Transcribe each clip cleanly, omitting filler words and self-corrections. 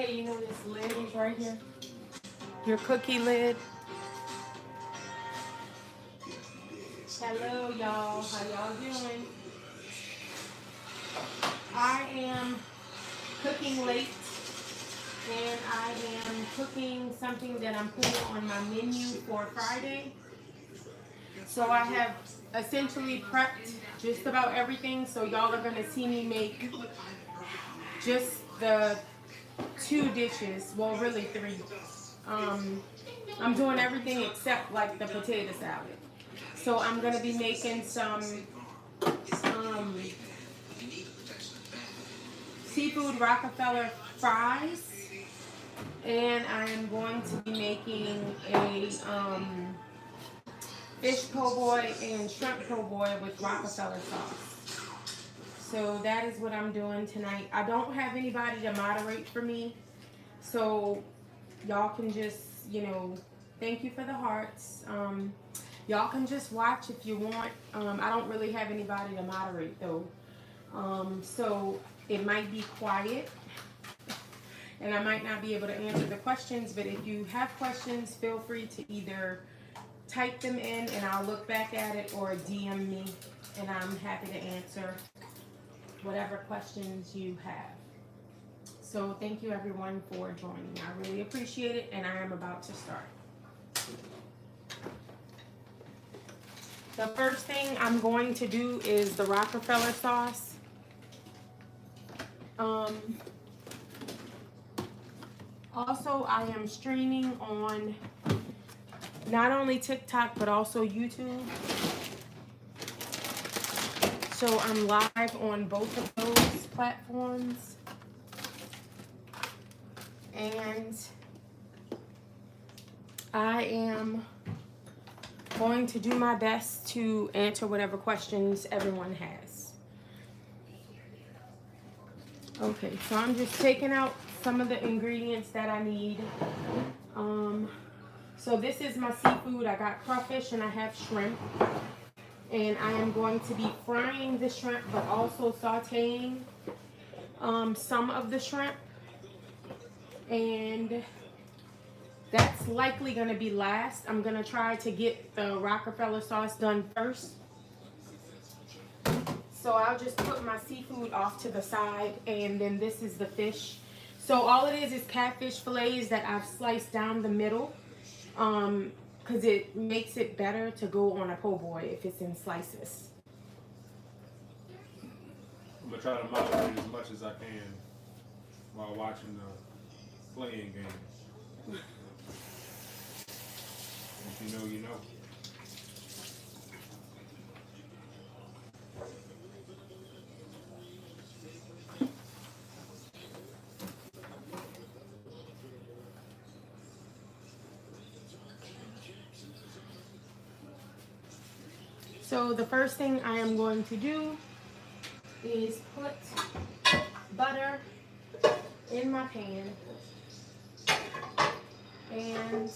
Hey, you know this lid is right here? Your cookie lid. Hello, y'all. How y'all doing? I am cooking late, and I am cooking something that I'm putting on my menu for Friday. So I have essentially prepped just about everything. So y'all are gonna see me make just the 2 dishes. Well, really 3. I'm doing everything except like the potato salad. So I'm gonna be making some seafood Rockefeller fries, and I am going to be making a fish po' boy and shrimp po' boy with Rockefeller sauce. So that is what I'm doing tonight. I don't have anybody to moderate for me, so y'all can just, thank you for the hearts. Y'all can just watch if you want. I don't really have anybody to moderate though. So it might be quiet and I might not be able to answer the questions, but if you have questions, feel free to either type them in and I'll look back at it, or DM me and I'm happy to answer whatever questions you have. So thank you everyone for joining. I really appreciate it, and I am about to start. The first thing I'm going to do is the Rockefeller sauce. Also, I am streaming on not only TikTok, but also YouTube. So I'm live on both of those platforms. And I am going to do my best to answer whatever questions everyone has. Okay, so I'm just taking out some of the ingredients that I need. So this is my seafood. I got crawfish and I have shrimp. And I am going to be frying the shrimp, but also sauteing some of the shrimp. And that's likely going to be last. I'm going to try to get the Rockefeller sauce done first. So I'll just put my seafood off to the side, and then this is the fish. So all it is catfish fillets that I've sliced down the middle, because it makes it better to go on a po' boy if it's in slices. I'm going to try to moderate as much as I can while watching the playing game. If you know, you know. So the first thing I am going to do is put butter in my pan, and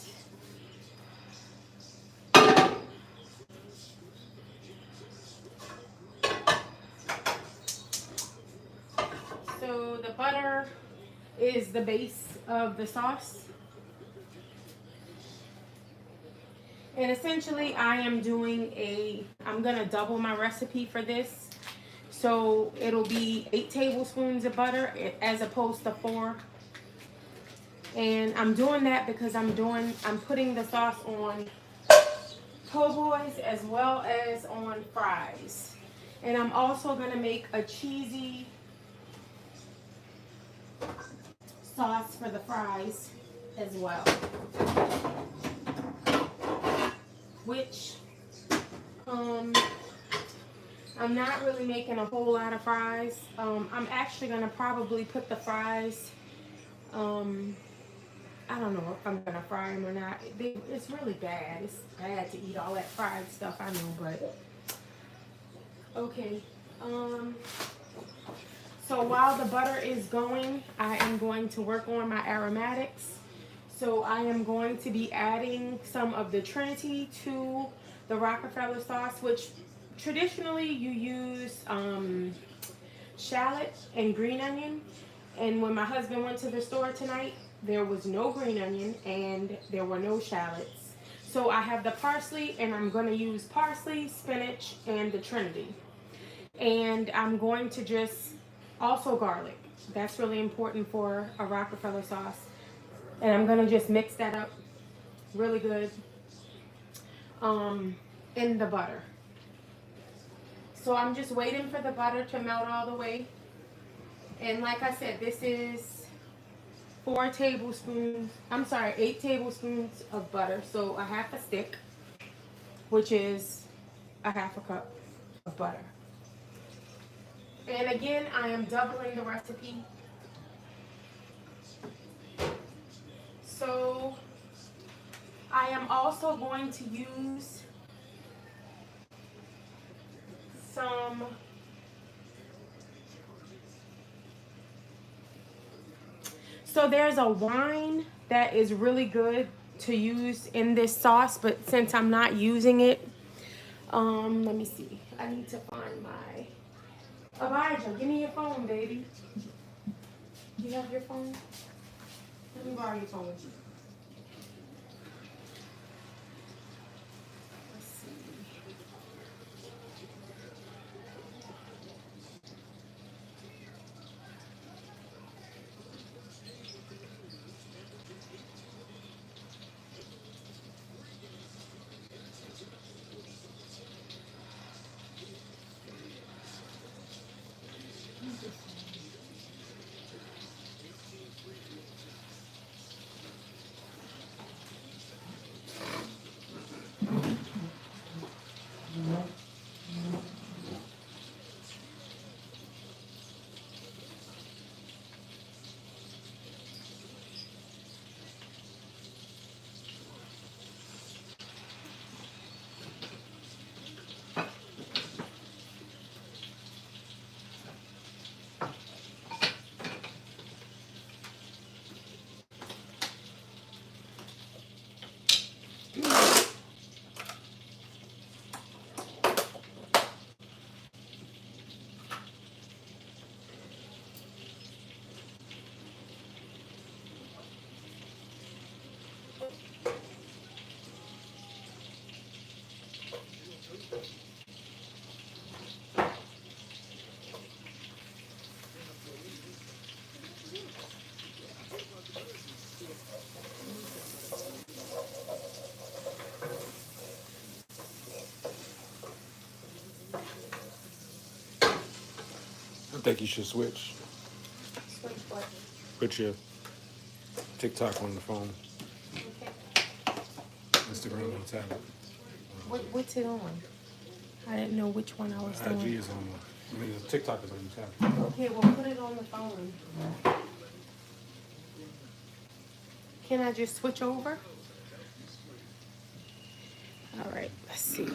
so the butter is the base of the sauce. And essentially I am I'm gonna double my recipe for this. So it'll be 8 tablespoons of butter as opposed to 4. And I'm doing that because I'm putting the sauce on po' boys as well as on fries. And I'm also gonna make a cheesy sauce for the fries as well, which I'm not really making a whole lot of fries. I'm actually gonna probably put the fries, I don't know if I'm gonna fry them or not. It's really bad. It's bad to eat all that fried stuff, I know, but okay. So while the butter is going, I am going to work on my aromatics. So I am going to be adding some of the Trinity to the Rockefeller sauce, which traditionally you use shallot and green onion. And when my husband went to the store tonight, there was no green onion and there were no shallots. So I have the parsley, and I'm going to use parsley, spinach, and the Trinity. And I'm going to just, also garlic. That's really important for a Rockefeller sauce. And I'm going to just mix that up really good in the butter. So I'm just waiting for the butter to melt all the way. And like I said, this is 8 tablespoons of butter. So a half a stick, which is a half a cup of butter. And again, I am doubling the recipe. So I am also going to use some So there's a wine that is really good to use in this sauce, but since I'm not using it, let me see. I need to find my Abijah. Give me your phone, baby. Do you have your phone? Let me borrow your phone. Let's see. I think you should switch. Switch what? Put your TikTok on the phone, Okay. Instagram on the tablet. What's it on? I didn't know which one I was IG doing. is on the TikTok is on the tablet. Okay, well, put it on the phone. Can I just switch over? All right, let's see.